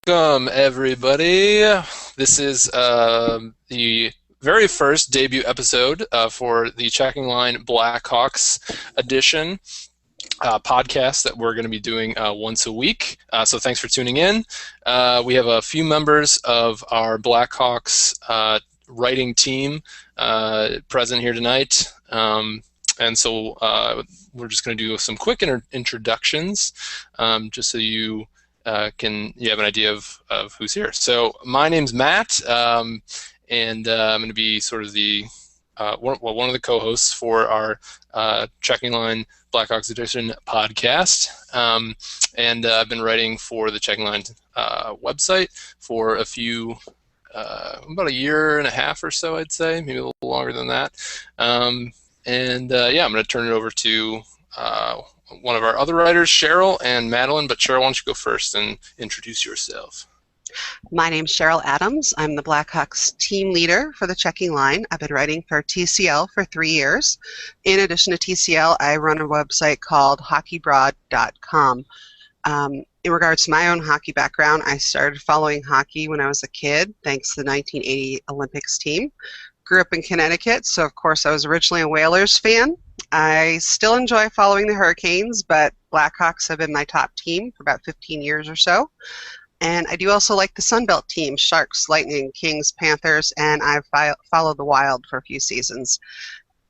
Welcome, everybody. This is the very first debut episode for the Checking Line Blackhawks edition podcast that we're going to be doing once a week. So thanks for tuning in. We have a few members of our Blackhawks writing team present here tonight. And so we're just going to do some quick introductions just so you have an idea of who's here. So my name's Matt, and I'm going to be sort of the one of the co-hosts for our Checking Line Blackhawks Edition podcast, and I've been writing for the Checking Line website for about a year and a half or so, I'd say, maybe a little longer than that. I'm going to turn it over to one of our other writers, Cheryl and Madeline. But Cheryl, why don't you go first and introduce yourself? My name's Cheryl Adams. I'm the Blackhawks team leader for the Checking Line. I've been writing for TCL for 3 years. In addition to TCL, I run a website called hockeybroad.com. In regards to my own hockey background, I started following hockey when I was a kid, thanks to the 1980 Olympics team. Grew up in Connecticut, so of course I was originally a Whalers fan. I still enjoy following the Hurricanes, but Blackhawks have been my top team for about 15 years or so. And I do also like the Sunbelt teams, Sharks, Lightning, Kings, Panthers, and I've followed the Wild for a few seasons.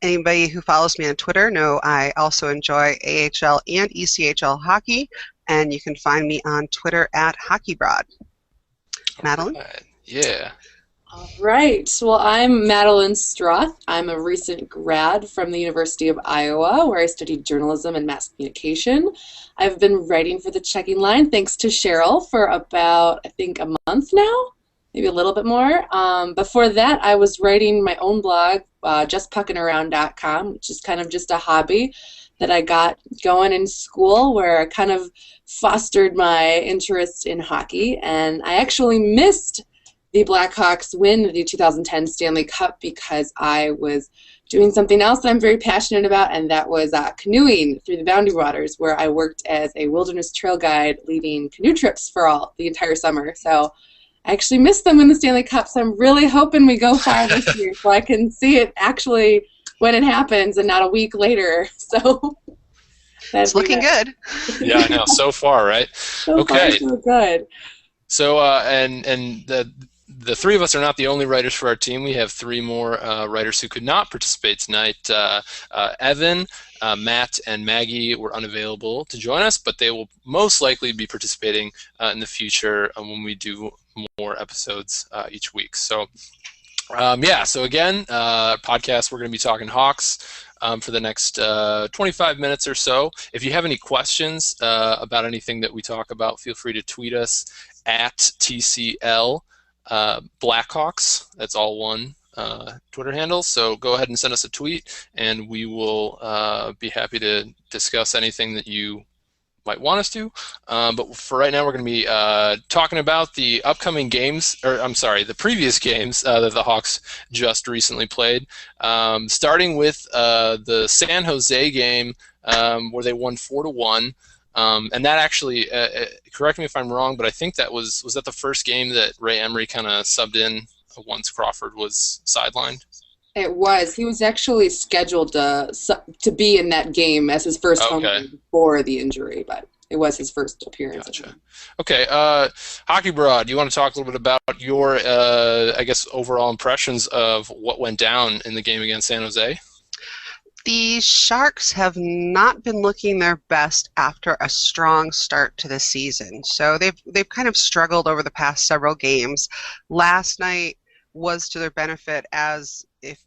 Anybody who follows me on Twitter know I also enjoy AHL and ECHL hockey, and you can find me on Twitter at HockeyBroad. Madeline? Yeah. All right. Well, I'm Madeline Stroth. I'm a recent grad from the University of Iowa, where I studied journalism and mass communication. I've been writing for the Checking Line, thanks to Cheryl, for about, I think, a month now, maybe a little bit more. Before that, I was writing my own blog, justpuckinaround.com, which is kind of just a hobby that I got going in school, where I kind of fostered my interest in hockey. And I actually missed the Blackhawks win the 2010 Stanley Cup because I was doing something else that I'm very passionate about, and that was canoeing through the Boundary Waters, where I worked as a wilderness trail guide leading canoe trips for the entire summer. So I actually missed them in the Stanley Cup, so I'm really hoping we go far this year so I can see it actually when it happens and not a week later. So it's looking good. Yeah, I know. So far, right? So far, so good. So, and the three of us are not the only writers for our team. We have three more writers who could not participate tonight. Evan, Matt, and Maggie were unavailable to join us, but they will most likely be participating in the future when we do more episodes each week. So, so again, podcast, we're going to be talking Hawks for the next 25 minutes or so. If you have any questions about anything that we talk about, feel free to tweet us at TCL Blackhawks. That's all one Twitter handle. So go ahead and send us a tweet, and we will be happy to discuss anything that you might want us to. But for right now, we're going to be talking about the upcoming games, the previous games that the Hawks just recently played. Starting with the San Jose game, where they won 4-1. And that actually, correct me if I'm wrong, but I think that was that the first game that Ray Emery kind of subbed in once Crawford was sidelined? It was. He was actually scheduled to be in that game as his first home game before the injury, but it was his first appearance. Gotcha. Okay, Hockey Broad, do you want to talk a little bit about your, overall impressions of what went down in the game against San Jose? The Sharks have not been looking their best after a strong start to the season. So they've kind of struggled over the past several games. Last night was to their benefit, as if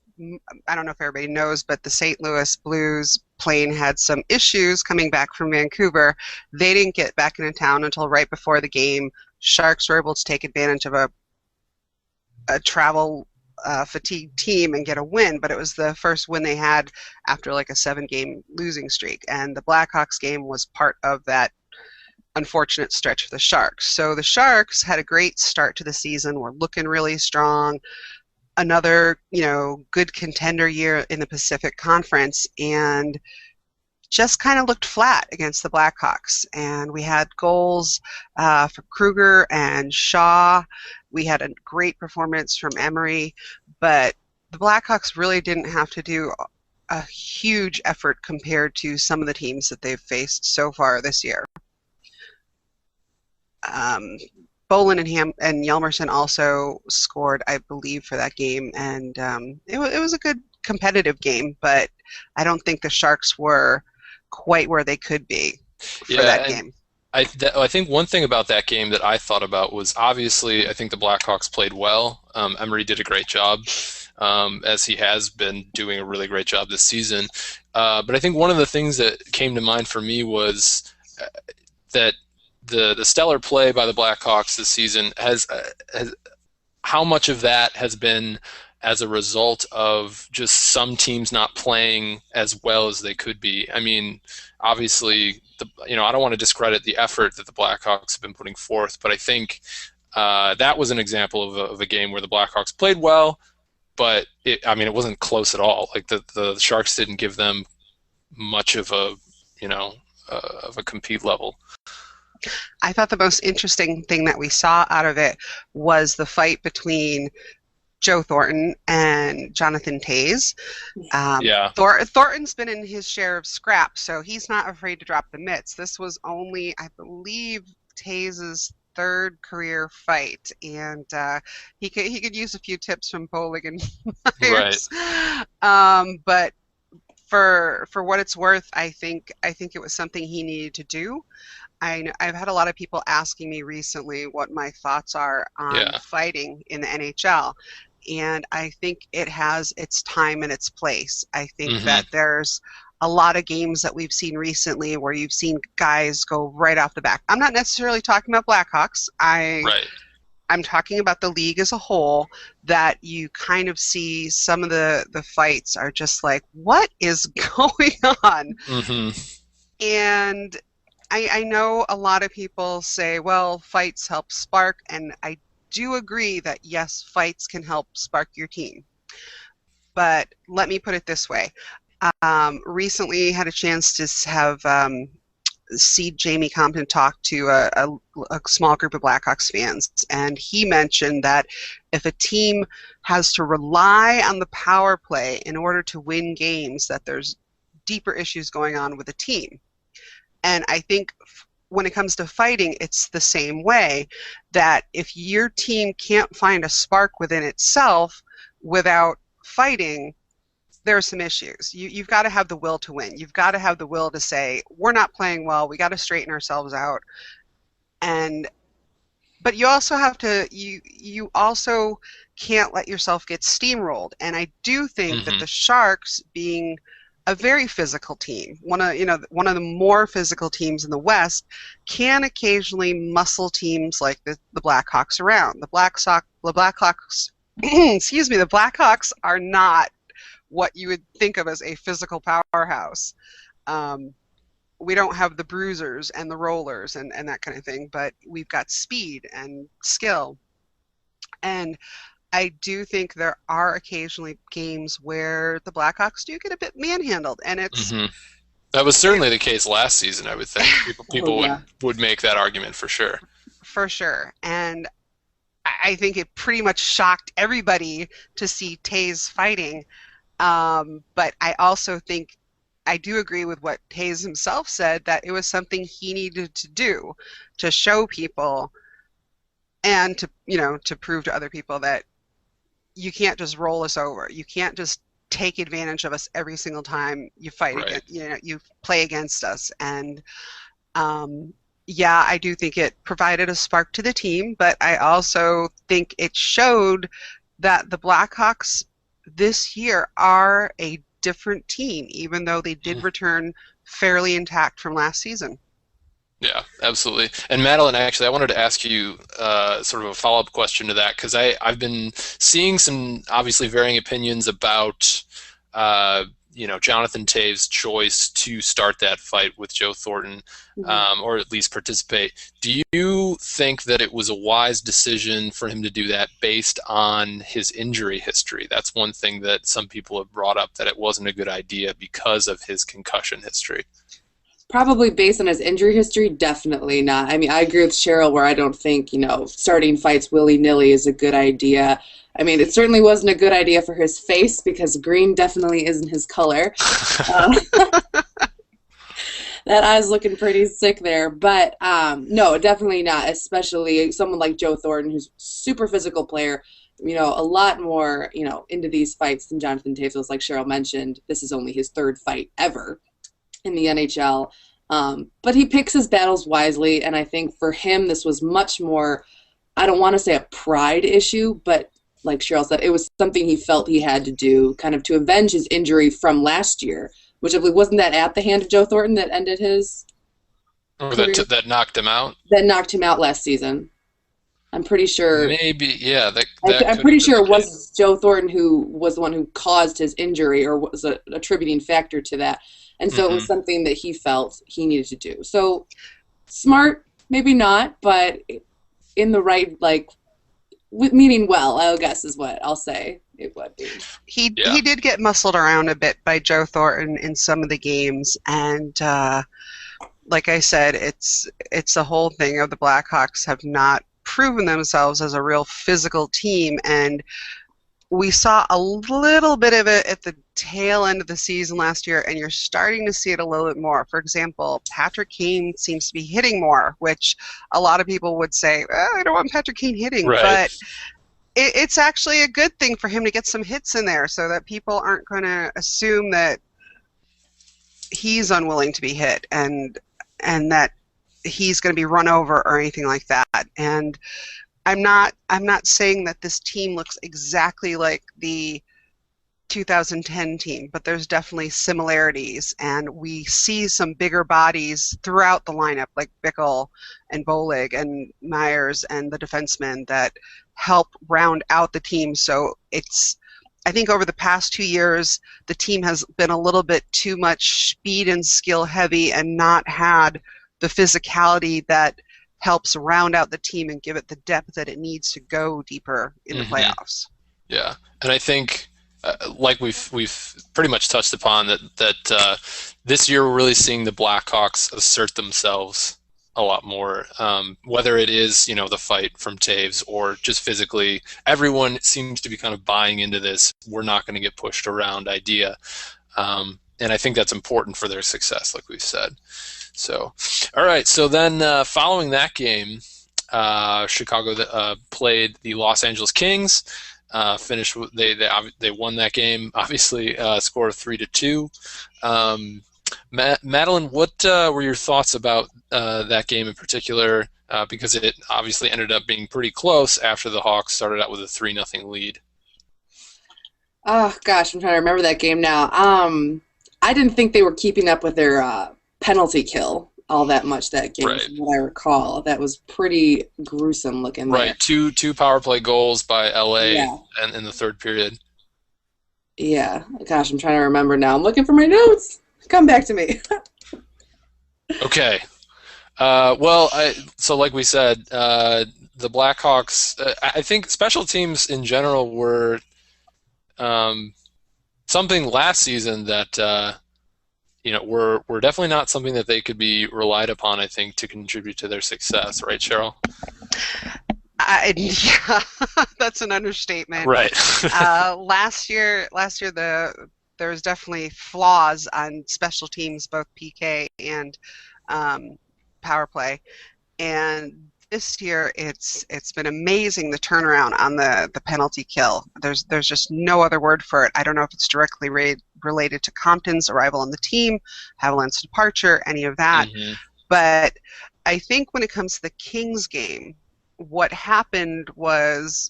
I don't know if everybody knows, but the St. Louis Blues plane had some issues coming back from Vancouver. They didn't get back into town until right before the game. Sharks were able to take advantage of a travel fatigued team and get a win, but it was the first win they had after like a 7-game losing streak, and the Blackhawks game was part of that unfortunate stretch for the Sharks. So the Sharks had a great start to the season, were looking really strong, another good contender year in the Pacific Conference, and just kind of looked flat against the Blackhawks. And we had goals for Kruger and Shaw. We had a great performance from Emery, but the Blackhawks really didn't have to do a huge effort compared to some of the teams that they've faced so far this year. Bolin and Hjalmarsson also scored, I believe, for that game, and it was a good competitive game, but I don't think the Sharks were quite where they could be for that game. I think one thing about that game that I thought about was, obviously, I think the Blackhawks played well. Emery did a great job, as he has been doing a really great job this season. But I think one of the things that came to mind for me was that the stellar play by the Blackhawks this season has how much of that has been as a result of just some teams not playing as well as they could be. I mean, obviously, I don't want to discredit the effort that the Blackhawks have been putting forth, but I think that was an example of a game where the Blackhawks played well, but it wasn't close at all. Like the Sharks didn't give them much of a compete level. I thought the most interesting thing that we saw out of it was the fight between Joe Thornton and Jonathan Toews. Thornton's been in his share of scraps, so he's not afraid to drop the mitts. This was only, I believe, Toews' third career fight, and he could use a few tips from Bowling and Myers. Right. But for what it's worth, I think it was something he needed to do. I've had a lot of people asking me recently what my thoughts are on fighting in the NHL, and I think it has its time and its place. I think that there's a lot of games that we've seen recently where you've seen guys go right off the back. I'm not necessarily talking about Blackhawks. I'm talking about the league as a whole, that you kind of see some of the fights are just like, what is going on? And I know a lot of people say, well, fights help spark, and I do agree that, yes, fights can help spark your team. But let me put it this way. Recently had a chance to have see Jamie Compton talk to a small group of Blackhawks fans, and he mentioned that if a team has to rely on the power play in order to win games, that there's deeper issues going on with the team. And I think when it comes to fighting, it's the same way, that if your team can't find a spark within itself without fighting, there are some issues. You've got to have the will to win. You've got to have the will to say, we're not playing well, we got to straighten ourselves out. But you also have to, you also can't let yourself get steamrolled. And I do think that the Sharks, being a very physical team, one of the more physical teams in the West, can occasionally muscle teams like the Blackhawks around. The Blackhawks, excuse me, the Blackhawks are not what you would think of as a physical powerhouse. We don't have the bruisers and the rollers and that kind of thing, but we've got speed and skill. And I do think there are occasionally games where the Blackhawks do get a bit manhandled, and it's that was certainly the case last season. I would think people would make that argument for sure. For sure, and I think it pretty much shocked everybody to see Toews fighting. But I also think I do agree with what Toews himself said, that it was something he needed to do to show people and to prove to other people that you can't just roll us over. You can't just take advantage of us every single time you fight against, you play against us. And I do think it provided a spark to the team, but I also think it showed that the Blackhawks this year are a different team, even though they did return fairly intact from last season. Yeah, absolutely. And Madeline, actually, I wanted to ask you sort of a follow-up question to that, because I've been seeing some obviously varying opinions about Jonathan Toews' choice to start that fight with Joe Thornton, or at least participate. Do you think that it was a wise decision for him to do that based on his injury history? That's one thing that some people have brought up, that it wasn't a good idea because of his concussion history. Probably based on his injury history, definitely not. I mean, I agree with Cheryl where I don't think, starting fights willy-nilly is a good idea. I mean, it certainly wasn't a good idea for his face because green definitely isn't his color. Uh, that eye's looking pretty sick there. But no, definitely not, especially someone like Joe Thornton, who's a super physical player, a lot more, into these fights than Jonathan Toews was, like Cheryl mentioned. This is only his third fight ever in the NHL. But he picks his battles wisely, and I think for him this was much more, I don't want to say a pride issue, but like Cheryl said, it was something he felt he had to do kind of to avenge his injury from last year, which I believe wasn't that at the hand of Joe Thornton that ended his Or career? that knocked him out? That knocked him out last season. I'm pretty sure. Maybe, yeah. I'm pretty sure it was Joe Thornton who was the one who caused his injury or was a attributing factor to that. And so it was something that he felt he needed to do. So smart, maybe not, but in the right, meaning well, I guess is what I'll say it would be. He did get muscled around a bit by Joe Thornton in some of the games, and like I said, it's the whole thing of the Blackhawks have not proven themselves as a real physical team, and we saw a little bit of it at the tail end of the season last year, and you're starting to see it a little bit more. For example, Patrick Kane seems to be hitting more, which a lot of people would say, I don't want Patrick Kane hitting, right. But it's actually a good thing for him to get some hits in there so that people aren't going to assume that he's unwilling to be hit and that he's going to be run over or anything like that. And I'm not saying that this team looks exactly like the 2010 team, but there's definitely similarities, and we see some bigger bodies throughout the lineup, like Bickle and Bolig and Myers and the defensemen that help round out the team. So I think over the past 2 years, the team has been a little bit too much speed and skill heavy and not had the physicality that helps round out the team and give it the depth that it needs to go deeper in the playoffs. Yeah, and I think, like we've pretty much touched upon, that this year we're really seeing the Blackhawks assert themselves a lot more. Whether it is the fight from Toews or just physically, everyone seems to be kind of buying into this "we're not going to get pushed around" idea, and I think that's important for their success, like we've said. So, all right. So then, following that game, Chicago played the Los Angeles Kings. Finished. They won that game. Obviously, score of 3-2. Madeline, what were your thoughts about that game in particular? Because it obviously ended up being pretty close after the Hawks started out with a 3-0 lead. Oh gosh, I'm trying to remember that game now. I didn't think they were keeping up with their penalty kill all that much that game, right. From what I recall. That was pretty gruesome looking there. Right, two power play goals by LA and in the third period. Yeah, gosh, I'm trying to remember now. I'm looking for my notes. Come back to me. Okay. So like we said, the Blackhawks, I think special teams in general were something last season that were definitely not something that they could be relied upon, I think, to contribute to their success. Right, Cheryl? Yeah, that's an understatement. Right. Last year, there was definitely flaws on special teams, both PK and power play, and this year it's been amazing, the turnaround on the penalty kill. There's just no other word for it. I don't know if it's directly related to Compton's arrival on the team, Haviland's departure, any of that, but I think when it comes to the Kings game, what happened was,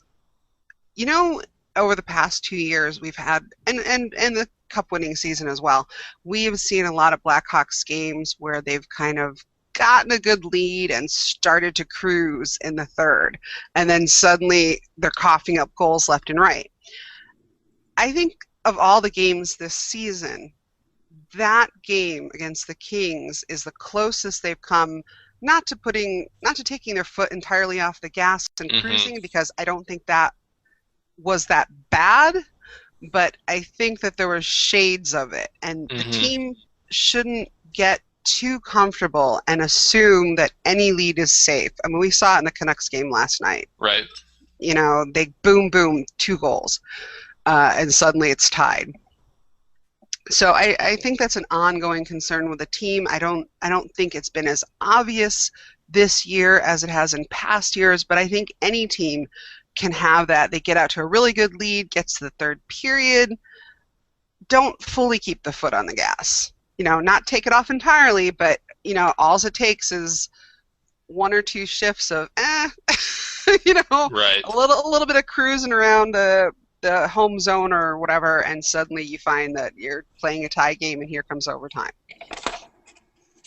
over the past 2 years we've had, and the cup winning season as well, we have seen a lot of Blackhawks games where they've kind of gotten a good lead and started to cruise in the third, and then suddenly they're coughing up goals left and right. I think of all the games this season, that game against the Kings is the closest they've come not to taking their foot entirely off the gas and cruising, because I don't think that was that bad, but I think that there were shades of it, and the team shouldn't get too comfortable and assume that any lead is safe. I mean, we saw it in the Canucks game last night. Right. You know, they boom, 2 goals, and suddenly it's tied. So I think that's an ongoing concern with the team. I don't think it's been as obvious this year as it has in past years, but I think any team can have that. They get out to a really good lead, gets to the third period, don't fully keep the foot on the gas. You know, not take it off entirely, but you know, all it takes is 1 or 2 shifts of you know, Right. a little bit of cruising around the home zone or whatever, and suddenly you find that you're playing a tie game and here comes overtime.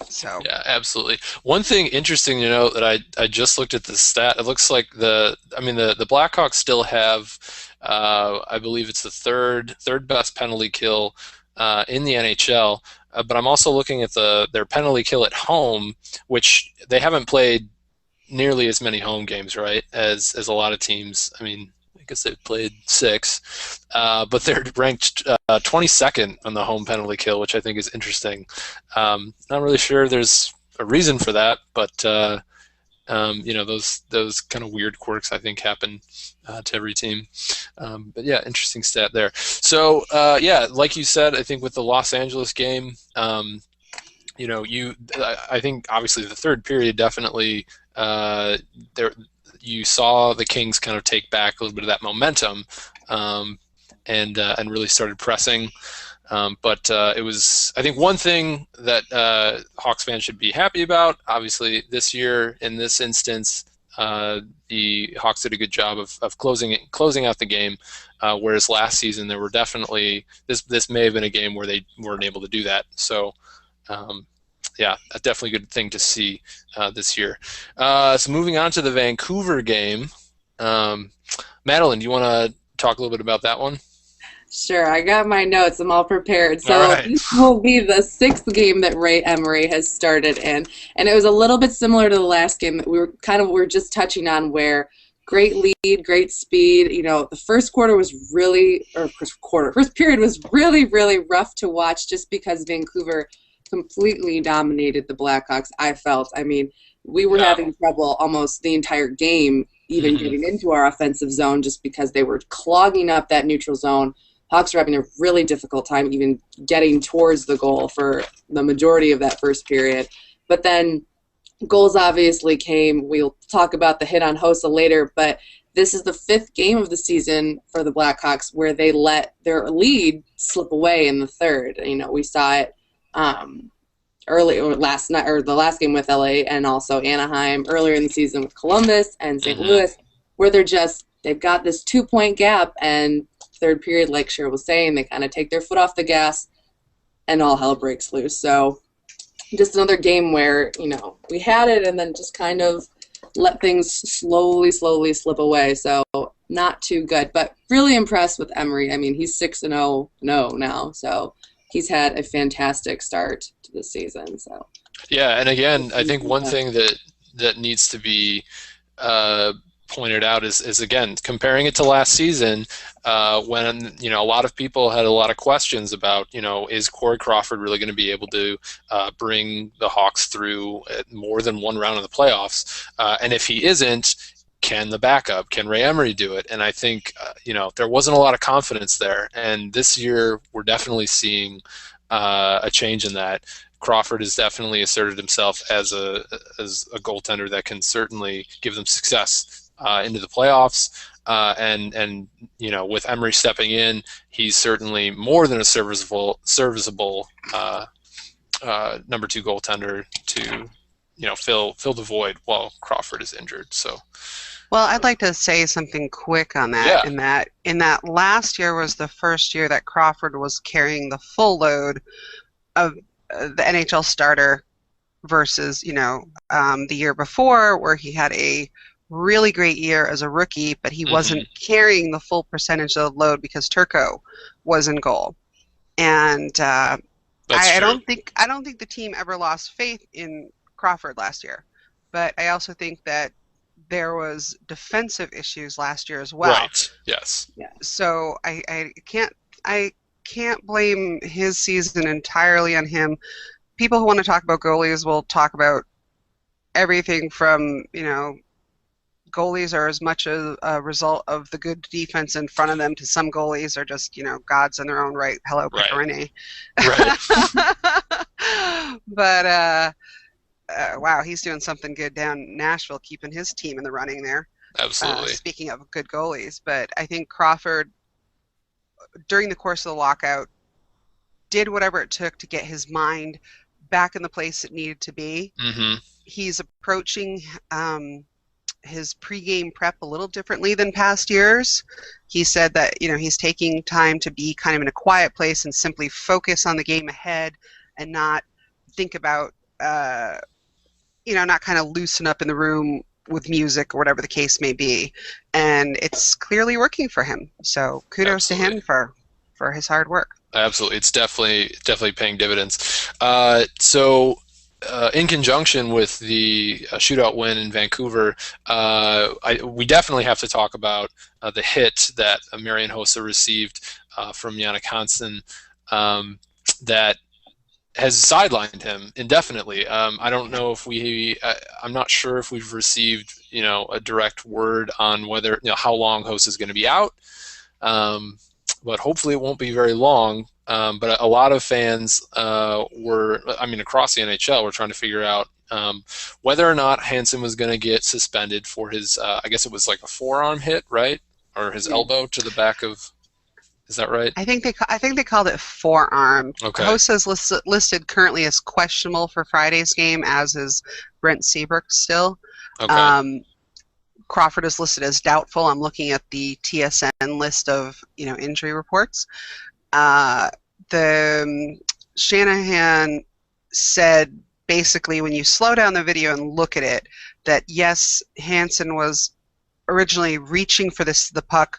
So Yeah, absolutely. One thing interesting to note that I just looked at the stat. It looks like the Blackhawks still have I believe it's the third best penalty kill in the NHL. But I'm also looking at their penalty kill at home, which they haven't played nearly as many home games, right, as a lot of teams. I mean, I guess they've played 6, but they're ranked 22nd on the home penalty kill, which I think is interesting. Not really sure there's a reason for that, but you know, those kind of weird quirks I think happen to every team. But yeah, interesting stat there. So yeah, like you said, I think with the Los Angeles game, you know, I think obviously the third period definitely there. You saw the Kings kind of take back a little bit of that momentum, and really started pressing. But it was, I think, one thing that Hawks fans should be happy about. Obviously, this year in this instance, the Hawks did a good job of closing out the game. Whereas last season, there were definitely this may have been a game where they weren't able to do that. So. Yeah, a definitely good thing to see this year. So moving on to the Vancouver game, Madeline, do you want to talk a little bit about that one? Sure, I got my notes. I'm all prepared. All So right. this will be the 6th game that Ray Emery has started in, and it was a little bit similar to the last game that we're just touching on, where great lead, great speed. You know, the first period was really really rough to watch, just because Vancouver completely dominated the Blackhawks, I felt. I mean, we were having trouble almost the entire game, even getting into our offensive zone, just because they were clogging up that neutral zone. Hawks were having a really difficult time even getting towards the goal for the majority of that first period. But then goals obviously came. We'll talk about the hit on Hossa later, but this is the 5th game of the season for the Blackhawks where they let their lead slip away in the third. You know, we saw it early or last night, or the last game with LA, and also Anaheim earlier in the season with Columbus and St. Louis, where they've got this 2-point gap, and third period, like Cheryl was saying, they kind of take their foot off the gas and all hell breaks loose. So just another game where, you know, we had it and then just kind of let things slowly slip away. So not too good, but really impressed with Emery. I mean, he's 6-0 now, so he's had a fantastic start to the season. So Yeah, and again, I think one thing that needs to be pointed out is again comparing it to last season, when you know a lot of people had a lot of questions about, you know, is Corey Crawford really going to be able to bring the Hawks through more than one round of the playoffs, and if he isn't, can Ray Emery do it? And I think you know, there wasn't a lot of confidence there, and this year we're definitely seeing a change in that. Crawford has definitely asserted himself as a goaltender that can certainly give them success into the playoffs. And you know, with Emery stepping in, he's certainly more than a serviceable number 2 goaltender to, you know, fill the void while Crawford is injured. So. well, I'd like to say something quick on that. Yeah. In that last year was the first year that Crawford was carrying the full load of the NHL starter versus, you know, the year before, where he had a really great year as a rookie, but he wasn't carrying the full percentage of the load because Turco was in goal. And I don't think the team ever lost faith in Crawford last year, but I also think that there was defensive issues last year as well. Right. Yes. Yeah. So I can't blame his season entirely on him. people who want to talk about goalies will talk about everything from, goalies are as much a result of the good defense in front of them to some goalies are just, gods in their own right. Hello, Pecorine. Right. But wow, he's doing something good down in Nashville, keeping his team in the running there. Absolutely. Speaking of good goalies, but I think Crawford, during the course of the lockout, did whatever it took to get his mind back in the place it needed to be. Mm-hmm. He's approaching his pregame prep a little differently than past years. He said that, he's taking time to be kind of in a quiet place and simply focus on the game ahead and not think about, not kind of loosen up in the room with music or whatever the case may be. And it's clearly working for him. So kudos to him for his hard work. Absolutely. It's definitely paying dividends. In conjunction with the shootout win in Vancouver, we definitely have to talk about the hit that Marian Hossa received from Jannik Hansen that has sidelined him indefinitely. I don't know if I'm not sure if we've received, a direct word on whether, how long Hossa is going to be out. But hopefully it won't be very long. But a lot of fans across the NHL were trying to figure out whether or not Hansen was going to get suspended for his, I guess it was like a forearm hit, right? Or his elbow to the back of, is that right? I think they called it forearm. Okay. Hossa is listed currently as questionable for Friday's game, as is Brent Seabrook still. Okay. Crawford is listed as doubtful. I'm looking at the TSN list of injury reports. The Shanahan said basically, when you slow down the video and look at it, that yes, Hansen was originally reaching for the puck,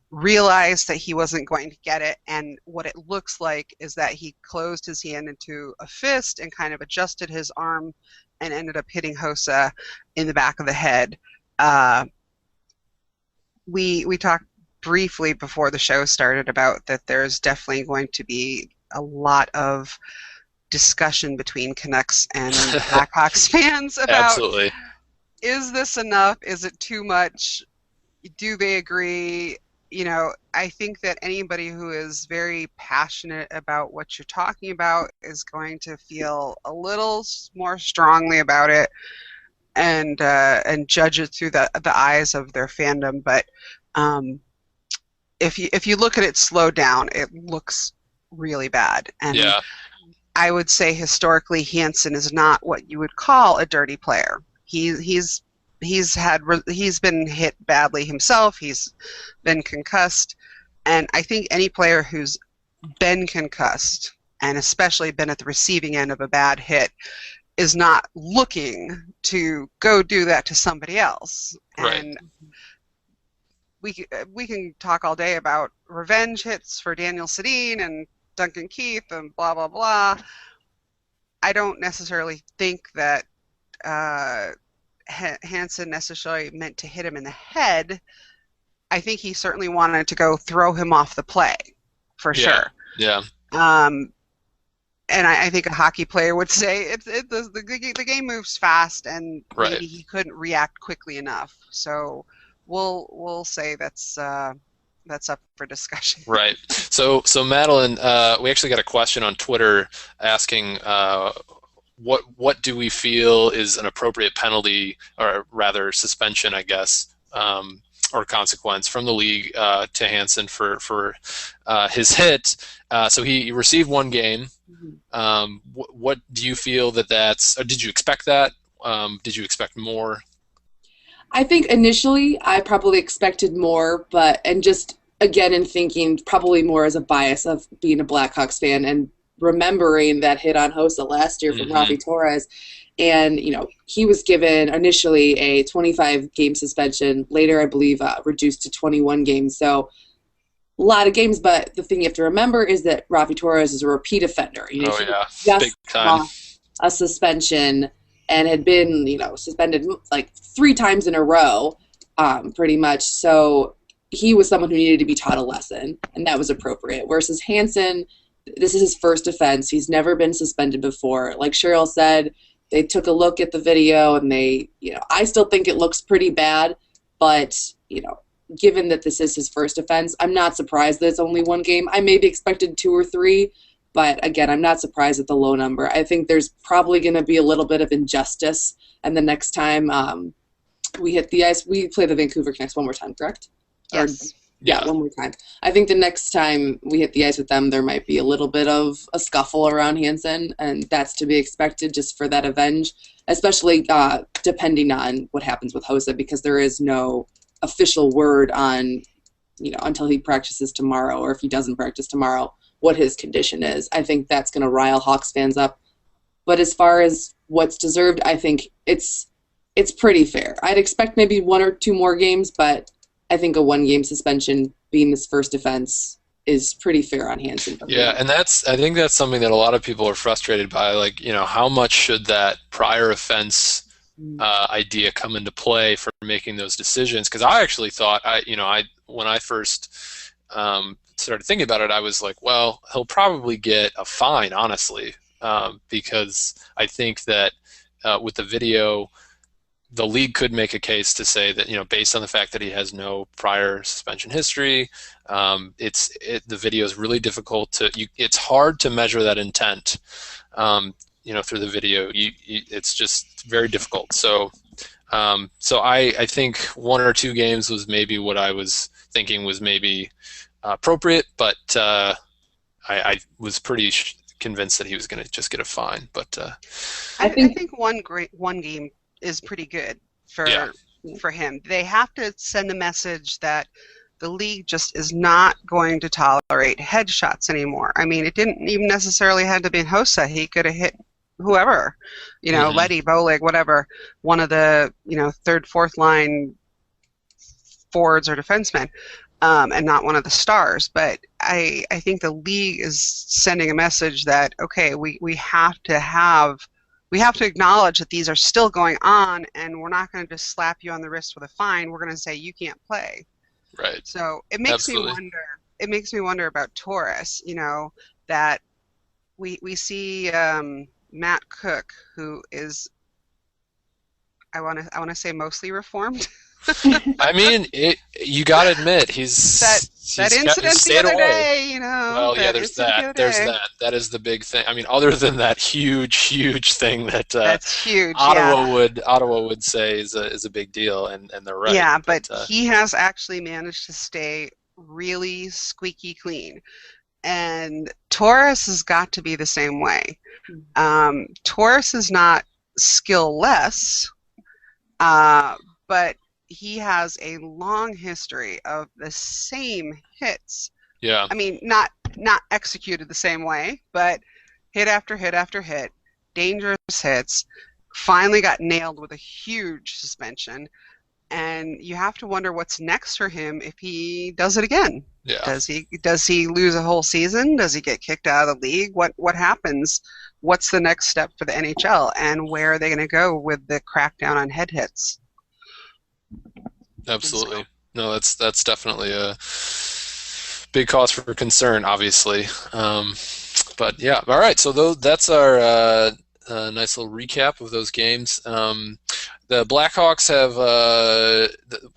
realized that he wasn't going to get it, and what it looks like is that he closed his hand into a fist and kind of adjusted his arm and ended up hitting Hossa in the back of the head. We talked briefly before the show started about that there's definitely going to be a lot of discussion between Canucks and Blackhawks fans about Absolutely. Is this enough? Is it too much? Do they agree? I think that anybody who is very passionate about what you're talking about is going to feel a little more strongly about it and judge it through the eyes of their fandom. But if you look at it slowed down, it looks really bad. And yeah. I would say historically, Hansen is not what you would call a dirty player. He's been hit badly himself. He's been concussed, and I think any player who's been concussed and especially been at the receiving end of a bad hit is not looking to go do that to somebody else. Right. And we can talk all day about revenge hits for Daniel Sedin and Duncan Keith and blah blah blah. I don't necessarily think that Hansen necessarily meant to hit him in the head. I think he certainly wanted to go throw him off the play, for sure. Yeah. And I think a hockey player would say the game moves fast, and maybe he couldn't react quickly enough. So we'll say that's up for discussion. Right. So Madeline, we actually got a question on Twitter asking what do we feel is an appropriate penalty, or rather suspension, I guess, or consequence from the league to Hansen for his hit. So he received 1 game. Mm-hmm. What do you feel that's? Or did you expect that? Did you expect more? I think initially I probably expected more, and just again in thinking probably more as a bias of being a Blackhawks fan and remembering that hit on Hossa last year from Rafi Torres. And, he was given initially a 25-game suspension, later I believe reduced to 21 games. So a lot of games, but the thing you have to remember is that Rafi Torres is a repeat offender. Big time. A suspension and had been, suspended like 3 times in a row, pretty much. So he was someone who needed to be taught a lesson, and that was appropriate. Versus Hansen, this is his first offense. He's never been suspended before. Like Cheryl said, they took a look at the video and I still think it looks pretty bad, but, given that this is his first offense, I'm not surprised that it's only one game. I maybe expected 2 or 3, but again, I'm not surprised at the low number. I think there's probably going to be a little bit of injustice, and the next time we hit the ice, we play the Vancouver Canucks one more time, correct? Yes. Yeah, one more time. I think the next time we hit the ice with them, there might be a little bit of a scuffle around Hansen, and that's to be expected just for that avenge, especially depending on what happens with Hossa, because there is no official word on, until he practices tomorrow, or if he doesn't practice tomorrow, what his condition is. I think that's going to rile Hawks fans up. But as far as what's deserved, I think it's pretty fair. I'd expect maybe 1 or 2 more games, but I think a 1-game suspension being this first offense is pretty fair on Hansen. Yeah, and I think that's something that a lot of people are frustrated by. Like, how much should that prior offense idea come into play for making those decisions? Because I actually thought, when I first started thinking about it, I was like, well, he'll probably get a fine, honestly, because I think that with the video, the league could make a case to say that, based on the fact that he has no prior suspension history, the video is really difficult it's hard to measure that intent, through the video. It's just very difficult. So I think 1 or 2 games was maybe what I was thinking was maybe appropriate, but I was pretty convinced that he was going to just get a fine. But I think one game is pretty good for him. They have to send a message that the league just is not going to tolerate headshots anymore. I mean, it didn't even necessarily have to be Hossa. He could have hit whoever, Leddy, Bolig, whatever, one of the, 3rd, 4th line forwards or defensemen, and not one of the stars. But I think the league is sending a message that, okay, we have to acknowledge that these are still going on, and we're not going to just slap you on the wrist with a fine. We're going to say you can't play. Right. So it makes me wonder. It makes me wonder about Torres. That we see Matt Cook, who is, I want to say, mostly reformed. I mean, you got to admit he's that incident the other day, Well, yeah, there's that. That is the big thing. I mean, other than that huge thing that's huge. Ottawa would say is a big deal, and they're right. Yeah, but he has actually managed to stay really squeaky clean, and Torres has got to be the same way. Torres is not skill-less, but he has a long history of the same hits. Yeah. I mean, not executed the same way, but hit after hit after hit, dangerous hits, finally got nailed with a huge suspension, and you have to wonder what's next for him if he does it again. Yeah. Does he lose a whole season? Does he get kicked out of the league? What happens? What's the next step for the NHL, and where are they going to go with the crackdown on head hits? Absolutely. No, that's definitely a big cause for concern, obviously. But yeah, all right. So that's our nice little recap of those games. The Blackhawks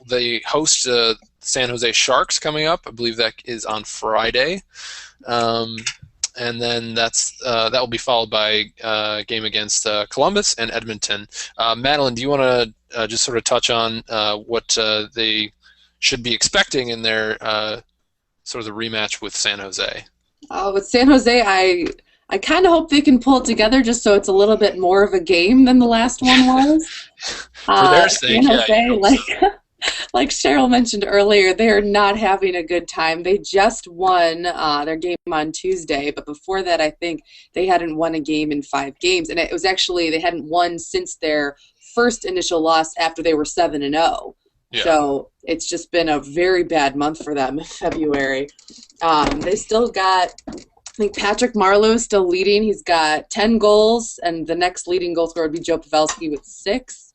they host San Jose Sharks coming up. I believe that is on Friday. And then that will be followed by a game against Columbus and Edmonton. Madeline, do you want to just sort of touch on what they should be expecting in their sort of the rematch with San Jose? With San Jose, I kind of hope they can pull it together just so it's a little bit more of a game than the last one was. For their sake, San Jose, like Cheryl mentioned earlier, they are not having a good time. They just won their game on Tuesday, but before that, I think they hadn't won a game in 5 games, and it was actually they hadn't won since their first initial loss after they were 7-0. Yeah. So it's just been a very bad month for them in February. They still got, I think Patrick Marleau is still leading. He's got 10 goals, and the next leading goal scorer would be Joe Pavelski with 6.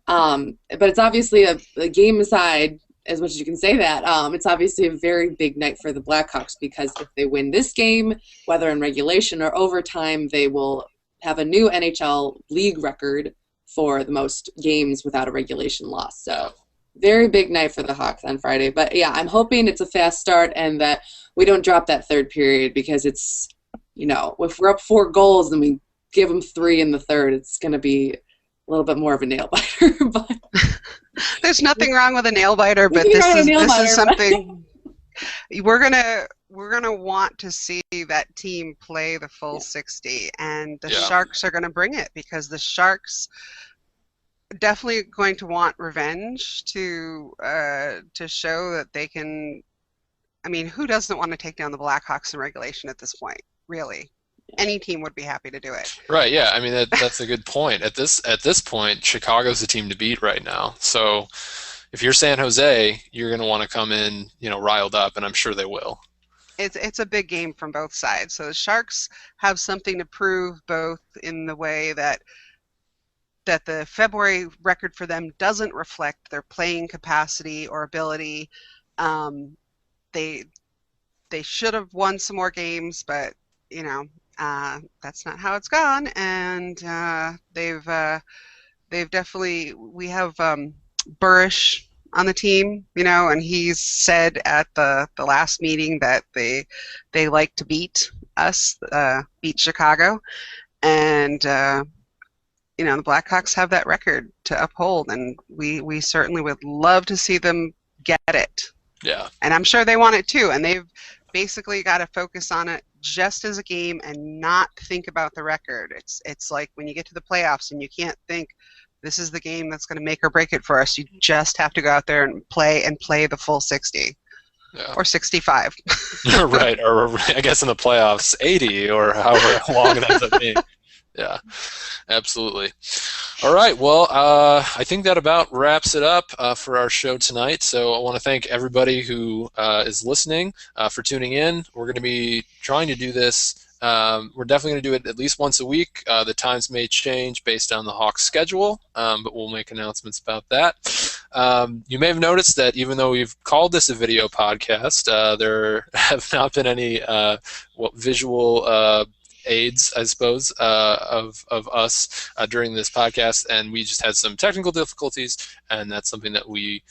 But it's obviously a game aside. as much as you can say that, it's obviously a very big night for the Blackhawks because if they win this game, whether in regulation or overtime, they will have a new NHL league record for the most games without a regulation loss. So very big night for the Hawks on Friday. But yeah, I'm hoping it's a fast start and that we don't drop that third period because it's, if we're up 4 goals and we give them 3 in the third, it's going to be a little bit more of a nail biter. But there's nothing wrong with a nail biter, but this is something we're gonna want to see that team play the full 60, and the Sharks are gonna bring it because the Sharks definitely going to want revenge to show that they can. I mean, who doesn't want to take down the Blackhawks in regulation at this point? Really, any team would be happy to do it. Right. Yeah. I mean, that's a good point. At this point, Chicago's the team to beat right now. So if you're San Jose, you're going to want to come in, riled up, and I'm sure they will. It's a big game from both sides. So the Sharks have something to prove, both in the way that the February record for them doesn't reflect their playing capacity or ability. They should have won some more games, but that's not how it's gone. And they've definitely, we have Burish on the team, and he's said at the last meeting that they like to beat us, beat Chicago, and the Blackhawks have that record to uphold, and we certainly would love to see them get it. Yeah. And I'm sure they want it too, and they've basically got to focus on it just as a game and not think about the record. It's like when you get to the playoffs and you can't think this is the game that's going to make or break it for us. You just have to go out there and play the full 60. Yeah. Or 65. Right, or I guess in the playoffs 80 or however long it ends up being. Yeah, absolutely. All right, well, I think that about wraps it up for our show tonight. So I want to thank everybody who is listening for tuning in. We're going to be trying to do this. We're definitely going to do it at least once a week. The times may change based on the Hawks' schedule, but we'll make announcements about that. You may have noticed that even though we've called this a video podcast, there have not been any visual aids, I suppose, of us during this podcast, and we just had some technical difficulties, and that's something that we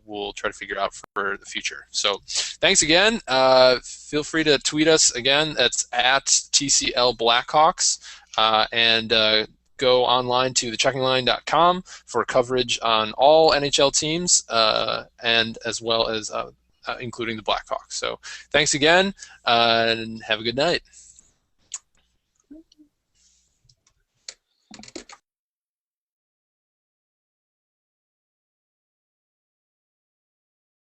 will try to figure out for the future. So thanks again. Feel free to tweet us again. That's at TCL Blackhawks, and go online to thecheckingline.com for coverage on all NHL teams, and as well as including the Blackhawks. So thanks again, and have a good night.